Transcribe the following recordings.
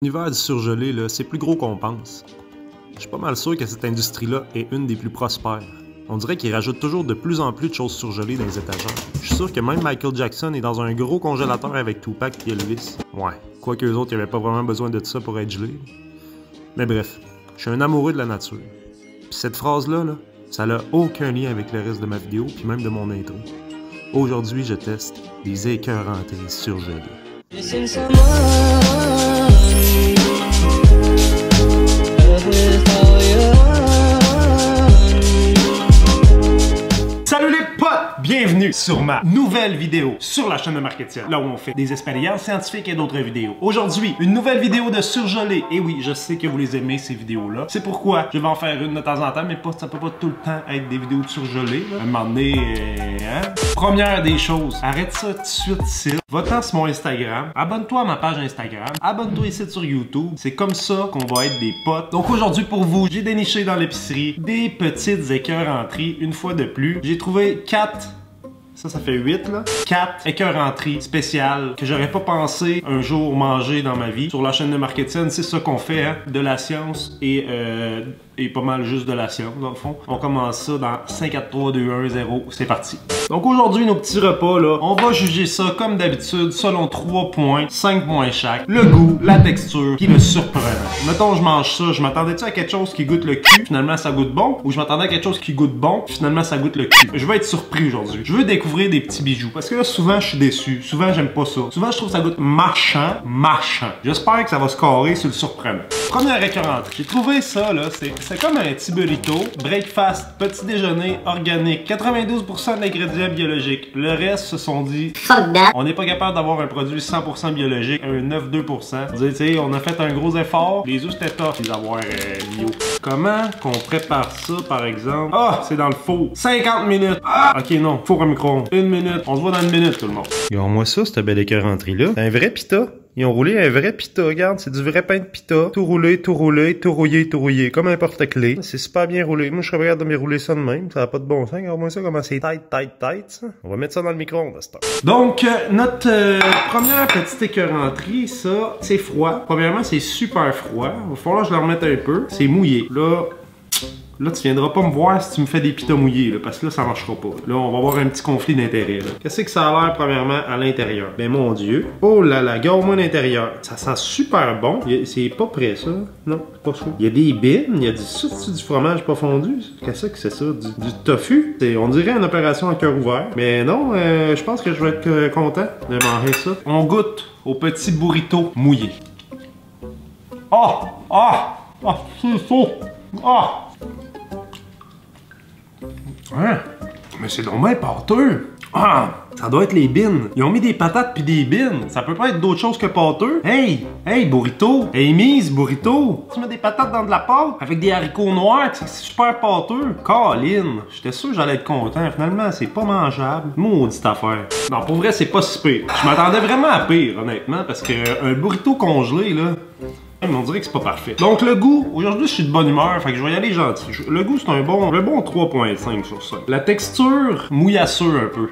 L'univers du surgelé, là, c'est plus gros qu'on pense. Je suis pas mal sûr que cette industrie-là est une des plus prospères. On dirait qu'ils rajoutent toujours de plus en plus de choses surgelées dans les étagères. Je suis sûr que même Michael Jackson est dans un gros congélateur avec Tupac et Elvis. Ouais, quoique eux autres, ils avaient pas vraiment besoin de ça pour être gelés. Mais bref, je suis un amoureux de la nature. Puis cette phrase-là, ça n'a aucun lien avec le reste de ma vidéo, puis même de mon intro. Aujourd'hui, je teste des écœurs rentrés surgelés. Salut les potes! Bienvenue sur ma nouvelle vidéo sur la chaîne de Marketing, là où on fait des expériences scientifiques et d'autres vidéos. Aujourd'hui, une nouvelle vidéo de surgelé. Et oui, je sais que vous les aimez ces vidéos-là. C'est pourquoi je vais en faire une de temps en temps, mais ça peut pas tout le temps être des vidéos de surgelé. À un moment donné, Première des choses, arrête ça tout de suite ici. Va-t'en sur mon Instagram, abonne-toi à ma page Instagram, abonne-toi ici sur YouTube. C'est comme ça qu'on va être des potes. Donc aujourd'hui pour vous, j'ai déniché dans l'épicerie des petites écœurenteries une fois de plus. J'ai trouvé 4. Ça fait 8 là. 4 écœurenteries spéciales que j'aurais pas pensé un jour manger dans ma vie. Sur la chaîne de Marketing, c'est ça qu'on fait, hein? De la science et pas mal juste de la science dans le fond. On commence ça dans 5, 4, 3, 2, 1, 0. C'est parti. Donc aujourd'hui, nos petits repas là, on va juger ça comme d'habitude selon 3 points, 5 points chaque. Le goût, la texture, puis le surprenant. Mettons, je mange ça, je m'attendais-tu à quelque chose qui goûte le cul, finalement ça goûte bon, ou je m'attendais à quelque chose qui goûte bon, finalement ça goûte le cul. Je vais être surpris aujourd'hui. Je veux découvrir des petits bijoux, parce que là, souvent, je suis déçu. Souvent, j'aime pas ça. Souvent, je trouve que ça goûte marchand. J'espère que ça va se carrer sur le surprenant. Première écœurenterie. J'ai trouvé ça, là, c'est comme un petit burrito. Breakfast, petit déjeuner, organique. 92% d'ingrédients biologiques. Le reste se sont dit, fuck that. On n'est pas capable d'avoir un produit 100% biologique, un 9,2%. Vous savez, on a fait un gros effort. Les œufs, c'était tough, les avoir bio. Comment qu'on prépare ça, par exemple? Ah, c'est dans le four. 50 minutes. Ah, ok, non. Four à micro-ondes. 1 minute. On se voit dans 1 minute, tout le monde. Ils ont moi ça, cette belle écœurenterie-là. C'est un vrai pita. Ils ont roulé un vrai pita, regarde, c'est du vrai pain de pita. Tout roulé, tout rouillé, comme un porte-clés. C'est super bien roulé. Moi, je serais capable de me rouler ça de même. Ça n'a pas de bon sens. Regarde-moi ça, comment c'est tight, ça. On va mettre ça dans le micro-ondes à cette heure. Donc, notre première petite écœurenterie, ça, c'est froid. Premièrement, c'est super froid. Il va falloir que je le remette un peu. C'est mouillé. Là, tu viendras pas me voir si tu me fais des pitas mouillés, là, parce que là, ça marchera pas. Là, on va avoir un petit conflit d'intérêts. Qu'est-ce que ça a l'air, premièrement, à l'intérieur? Ben, mon Dieu. Oh là là, regarde-moi l'intérieur. Ça sent super bon. C'est pas prêt, ça. Non, c'est pas chaud. Il y a des bines, il y a du fromage pas fondu. Qu'est-ce que c'est ça? Du tofu? On dirait une opération à cœur ouvert. Mais non, je pense que je vais être content de manger ça. On goûte au petit burrito mouillé. C'est chaud. Hein? Mais c'est donc bien pâteux! Ah! Ça doit être les bines. Ils ont mis des patates pis des bines. Ça peut pas être d'autre chose que pâteux. Hey! Hey, burrito! Hey, mise, burrito! Tu mets des patates dans de la pâte avec des haricots noirs, c'est super pâteux. Colin! J'étais sûr que j'allais être content. Finalement, c'est pas mangeable. Maudite affaire. Non, pour vrai, c'est pas si pire. Je m'attendais vraiment à pire, honnêtement, parce qu'un burrito congelé, là... On dirait que c'est pas parfait. Donc le goût, aujourd'hui je suis de bonne humeur, fait que je vais y aller gentil. Le goût c'est un bon 3.5 sur 5. La texture, mouillassure un peu.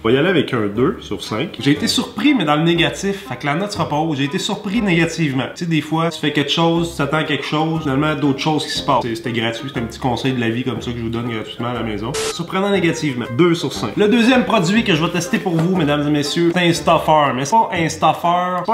On va y aller avec un 2 sur 5. J'ai été surpris mais dans le négatif, fait que la note sera pas haute. J'ai été surpris négativement. Tu sais des fois, tu fais quelque chose, tu t'attends à quelque chose, finalement d'autres choses qui se passent. C'était gratuit, c'était un petit conseil de la vie comme ça que je vous donne gratuitement à la maison. Surprenant négativement, 2 sur 5. Le deuxième produit que je vais tester pour vous, mesdames et messieurs, c'est un stuffer. Mais c'est pas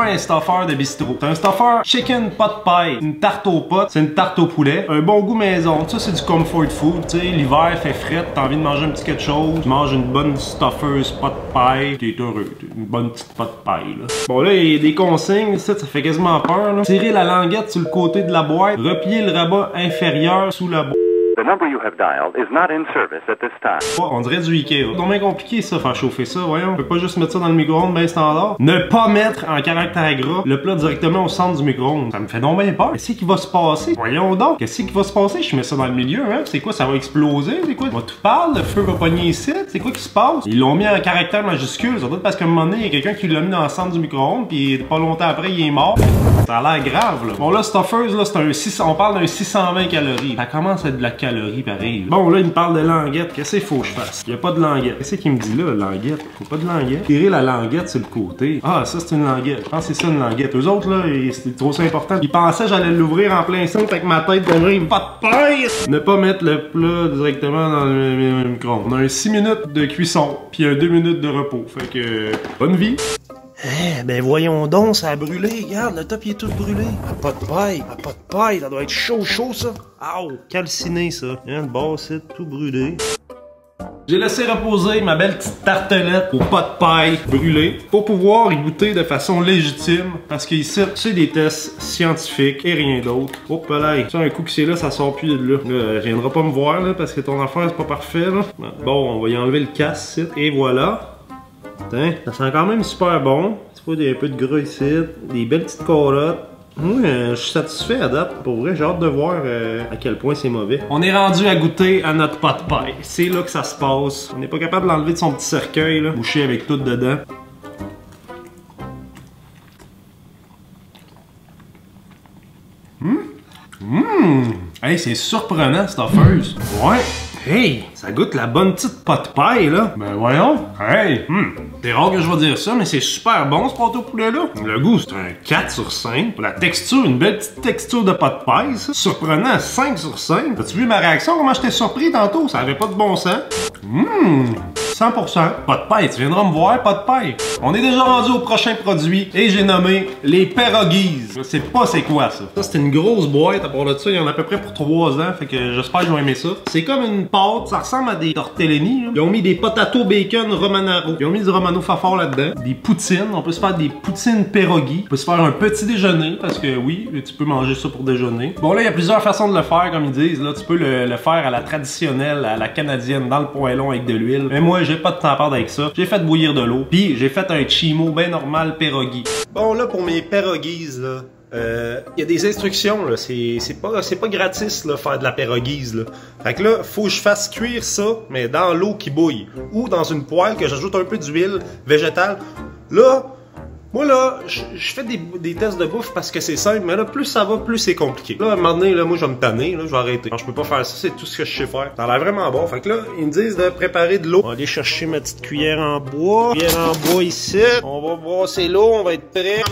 un stuffer de bistrot. C'est un stuffer chicken pot pie, une tarte aux potes, c'est une tarte au poulet, un bon goût maison, ça c'est du comfort food, tu sais, l'hiver fait fret, t'as envie de manger un petit quelque chose, tu manges une bonne stuffer's pot pie, t'es heureux, une bonne petite pot pie là. Bon là, il y a des consignes, ça fait quasiment peur là. Tirer la languette sur le côté de la boîte, replier le rabat inférieur sous la boîte. The number you have dialed is not in service at this time. Oh, on dirait du Ikea. C'est bien compliqué ça, faire chauffer ça, voyons. On peut pas juste mettre ça dans le micro-ondes bien standard. Ne pas mettre en caractère gras le plat directement au centre du micro-ondes. Ça me fait donc bien peur. Qu'est-ce qui va se passer? Voyons donc. Qu'est-ce qui va se passer? Je mets ça dans le milieu, hein? C'est quoi? Ça va exploser? C'est quoi? On tout parle, le feu va pogner ici. C'est quoi qui se passe? Ils l'ont mis en caractère majuscule. Ça doit être parce qu'à un moment donné, il y a quelqu'un qui l'a mis dans le centre du micro-ondes, puis pas longtemps après, il est mort. Ça a l'air grave, là. Bon, là, Stuffers, là, c'est un 600, on parle d'un 620 calories. Ça commence à être de la calorie. calories pareil. Bon, là, il me parle de languette. Qu'est-ce qu'il faut que je fasse? Il n'y a pas de languette. Qu'est-ce qu'il me dit là, languette? Faut pas de languette. Tirer la languette sur le côté. Ah, ça, c'est une languette. Je pense que c'est ça, une languette. Eux autres, là, c'était trop important. Ils pensaient que j'allais l'ouvrir en plein centre avec ma tête comme ça. Pas de pince! Ne pas mettre le plat directement dans le micro-ondes. On a un 6 minutes de cuisson, puis un 2 minutes de repos. Fait que, bonne vie! Eh, ben voyons donc, ça a brûlé. Regarde, le top il est tout brûlé. Pas de paille, pas de paille. Ça doit être chaud, chaud ça. Aouh, calciné ça. Hein, le bas, c'est tout brûlé. J'ai laissé reposer ma belle petite tartelette au pas de paille brûlée pour pouvoir y goûter de façon légitime parce qu'ici, c'est des tests scientifiques et rien d'autre. Hop là, ça un coup que c'est là, ça sort plus de là. Là, viendra pas me voir là parce que ton affaire c'est pas parfait là. Bon, on va y enlever le casse ici. Et voilà. Putain, ça sent quand même super bon. Tu vois, il y a un peu de gras ici, des belles petites carottes. Je suis satisfait à date. Pour vrai, j'ai hâte de voir à quel point c'est mauvais. On est rendu à goûter à notre pot de paille. C'est là que ça se passe. On n'est pas capable de l'enlever de son petit cercueil, là, bouché avec tout dedans. Hey, c'est surprenant cette offeuse. Ouais. Hey, ça goûte la bonne petite pot de paille, là. Ben voyons. Hey, c'est rare que je vais dire ça, mais c'est super bon ce pâté au poulet-là. Le goût, c'est un 4 sur 5. La texture, une belle petite texture de pot de paille, ça. Surprenant, 5 sur 5. As-tu vu ma réaction? Comment j'étais surpris tantôt? Ça avait pas de bon sens. 100%. Pas de paille, tu viendras me voir, pas de paille. On est déjà rendu au prochain produit et j'ai nommé les pierogies. Je sais pas c'est quoi ça. Ça, c'est une grosse boîte. À part de ça, il y en a à peu près pour 3 ans. Fait que j'espère que je vais aimer ça. C'est comme une pâte, ça ressemble à des tortellini. Là. Ils ont mis des potato bacon romanaro. Ils ont mis du romano fafard là-dedans. Des poutines. On peut se faire des poutines pierogies. On peut se faire un petit déjeuner parce que oui, tu peux manger ça pour déjeuner. Bon là, il y a plusieurs façons de le faire comme ils disent. Là, tu peux le faire à la traditionnelle, à la canadienne, dans le poêlon avec de l'huile. Mais moi, j'ai pas de temps à perdre avec ça. J'ai fait bouillir de l'eau. Puis j'ai fait un chimo bien normal pierogi. Bon là, pour mes pierogies là. Il y a des instructions là, c'est pas gratis là, faire de la pierogies là. Fait que là, faut que je fasse cuire ça, mais dans l'eau qui bouille ou dans une poêle que j'ajoute un peu d'huile végétale. Là, moi là, je fais des tests de bouffe parce que c'est simple, mais là, plus ça va, plus c'est compliqué. Là, à un moment donné, là, moi je vais me tanner, là, je vais arrêter. Alors, je peux pas faire ça, c'est tout ce que je sais faire. Ça a l'air vraiment bon. Fait que là, ils me disent de préparer de l'eau. On va aller chercher ma petite cuillère en bois. Cuillère en bois ici. On va brasser l'eau, on va être prêt.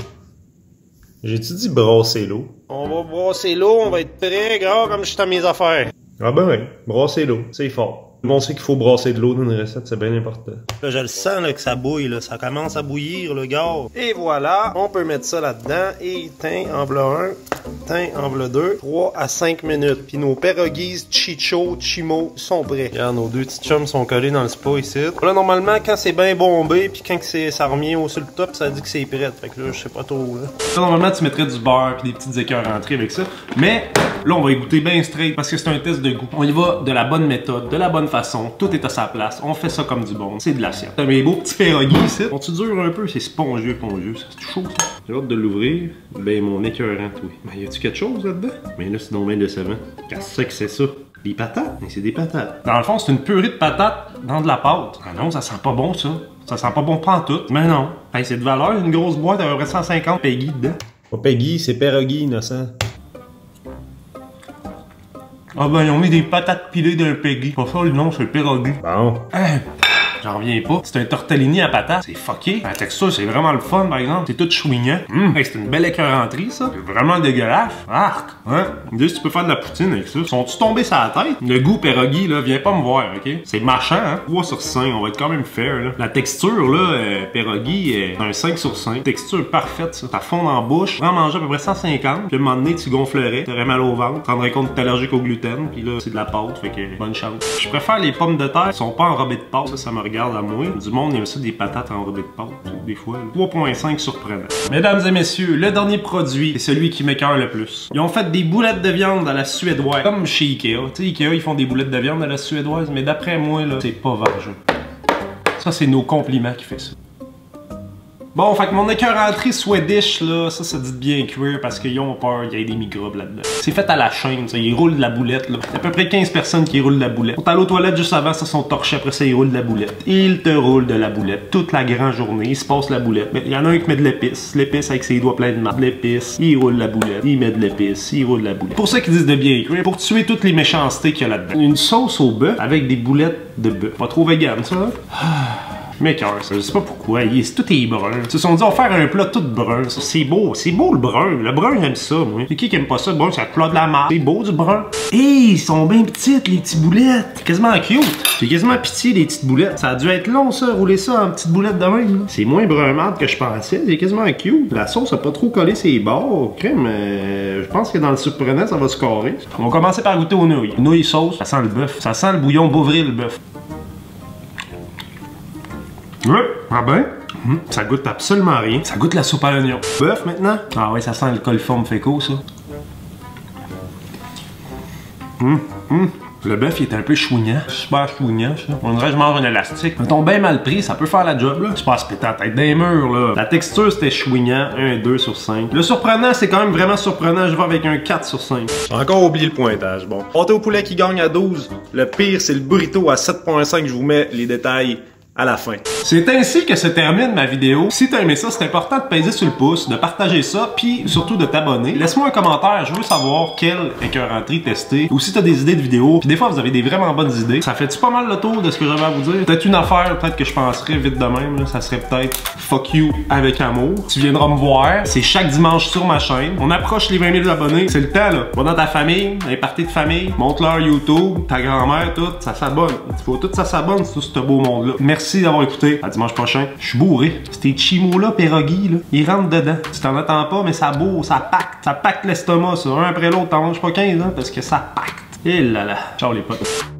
J'ai-tu dit brasser l'eau? On va brasser l'eau, on va être prêt, gars, comme je suis à mes affaires. Ah ben oui, brasser l'eau, c'est fort. On sait qu'il faut brasser de l'eau dans une recette, c'est bien important. Là, je le sens là, que ça bouille, là. Ça commence à bouillir, le gars. Et voilà, on peut mettre ça là-dedans. Et teint, en v'là 1, teint, en v'là 2, 3 à 5 minutes. Puis nos pierogies Chicho, Chimo sont prêts. Regarde, nos deux petits chums sont collés dans le spa ici. Là, normalement, quand c'est bien bombé, puis quand ça revient sur le top, ça dit que c'est prêt. Fait que là, je sais pas trop, là. Là, normalement, tu mettrais du beurre puis des petites équerres rentrées avec ça. Mais là, on va y goûter bien straight parce que c'est un test de goût. On y va de la bonne méthode, de la bonne façon, tout est à sa place, on fait ça comme du bon, c'est de la science. T'as mes beaux petits pierogies ici. Sont-tu durs un peu? C'est spongieux, c'est chaud ça. J'ai hâte de l'ouvrir. Ben mon écœurant, oui. Ben y a-tu quelque chose là-dedans? Ben là c'est donc bien décevant. Qu'est-ce que c'est ça? Des patates? Mais c'est des patates. Dans le fond, c'est une purée de patates dans de la pâte. Ah non, ça sent pas bon ça. Ça sent pas bon pantoute. Mais non. Hey, c'est de valeur, une grosse boîte à peu près 150 Peggy dedans. Pas Peggy, c'est pierogies innocent. Ah ben, ils ont mis des patates pilées d'un Peggy. Pas ça, le nom, c'est le pierogi. Bon. Hein? J'en reviens pas. C'est un tortellini à patates. C'est fucké. La texture, c'est vraiment le fun, par exemple. C'est tout chouignant. Hey, c'est une belle écœuranterie, ça. C'est vraiment dégueulasse. Arc. Hein? Dis, tu peux faire de la poutine avec ça. Sont-tu tombés sur la tête? Le goût pierogi, là, viens pas me voir, ok? C'est mâchant, hein? 3 sur 5. On va être quand même fair, là. La texture, là, pierogi, est un 5 sur 5. Texture parfaite, ça. Ça fond en bouche. Tu en manger à peu près 150. Puis à un moment donné, tu gonflerais. T'aurais mal au ventre. Tu te rendrais compte que t'es allergique au gluten. Puis là, c'est de la pâte. Fait que bonne chance. Je préfère les pommes de terre qui sont pas enrobées de pâte. Ça me regarde à moi. Du monde, il y a ça des patates enrobées de pâte, des fois. 3.5 surprenant. Mesdames et messieurs, le dernier produit, c'est celui qui m'écoeure le plus. Ils ont fait des boulettes de viande à la suédoise, comme chez Ikea. Tu sais, Ikea, ils font des boulettes de viande à la suédoise, mais d'après moi, là, c'est pas vargeux. Ça, c'est nos compliments qui fait ça. Bon, fait que mon écœuranterie Swedish, là, ça dit de bien cuire parce qu'ils ont peur qu'il y ait des microbes là-dedans. C'est fait à la chaîne, ça. Ils roulent de la boulette, là. Il y a à peu près 15 personnes qui roulent de la boulette. Ils sont allés aux toilettes juste avant, ça sont torchés, après ça, ils roulent de la boulette. Ils te roulent de la boulette. Toute la grande journée, ils se passent la boulette. Mais il y en a un qui met de l'épice. L'épice avec ses doigts pleins de marde. L'épice, il roule la boulette. Il met de l'épice, il roule la boulette. Pour ça qu'ils disent de bien cuire, pour tuer toutes les méchancetés qu'il y a là-dedans. Une sauce au bœuf avec des boulettes de bœuf. Pas trop vegan, ça, hein? Mec, je sais pas pourquoi, tout est brun. Ils se sont dit, on va faire un plat tout brun. C'est beau le brun. Le brun, j'aime ça, moi. C'est qui aime pas ça? Le brun, c'est le plat de la marde. C'est beau du brun. Hey, ils sont bien petites, les petites boulettes. Quasiment cute. J'ai quasiment pitié des petites boulettes. Ça a dû être long, ça, rouler ça en petites boulettes de même. C'est moins brun marde que je pensais. C'est quasiment cute. La sauce a pas trop collé ses bords. Crème, je pense que dans le surprenant, ça va se carrer. On va commencer par goûter aux nouilles. Nouilles sauce, ça sent le bœuf. Ça sent le bouillon Beauvril, le bœuf. Ouais, ah ben, ça goûte absolument rien. Ça goûte la soupe à l'oignon. Bœuf maintenant. Ah ouais, ça sent le coliforme féco, ça. Le bœuf, il est un peu chouignant. Super chouignant, ça. On dirait que je mange un élastique. Mettons bien mal pris, ça peut faire la job, là. C'est pas à se péter la tête des murs, là. La texture, c'était chouignant. 1 2 sur 5. Le surprenant, c'est quand même vraiment surprenant. Je vais avec un 4 sur 5. J'ai encore oublié le pointage. Bon. Pâté au poulet qui gagne à 12. Le pire, c'est le burrito à 7.5. Je vous mets les détails à la fin. C'est ainsi que se termine ma vidéo. Si t'as aimé ça, c'est important de peser sur le pouce, de partager ça, puis surtout de t'abonner. Laisse-moi un commentaire, je veux savoir quelle écœuranterie tester, ou si t'as des idées de vidéos, puis des fois vous avez des vraiment bonnes idées. Ça fait-tu pas mal le tour de ce que j'avais à vous dire? Peut-être une affaire, peut-être que je penserais vite de même, là. Ça serait peut-être fuck you avec amour. Tu viendras me voir, c'est chaque dimanche sur ma chaîne. On approche les 20 000 abonnés, c'est le temps là. Va dans ta famille, dans les parties de famille, montre-leur YouTube, ta grand-mère, tout, ça s'abonne. Il faut tout ça s'abonne sur ce beau monde-là. Merci d'avoir écouté. À dimanche prochain. Je suis bourré. Ces chimos-là, pierogies, là, ils rentrent dedans. Tu t'en attends pas, mais ça bourre, ça pacte. Ça pacte l'estomac, ça. Un après l'autre, t'en manges pas 15, hein, parce que ça pacte. Et là là. Ciao les potes.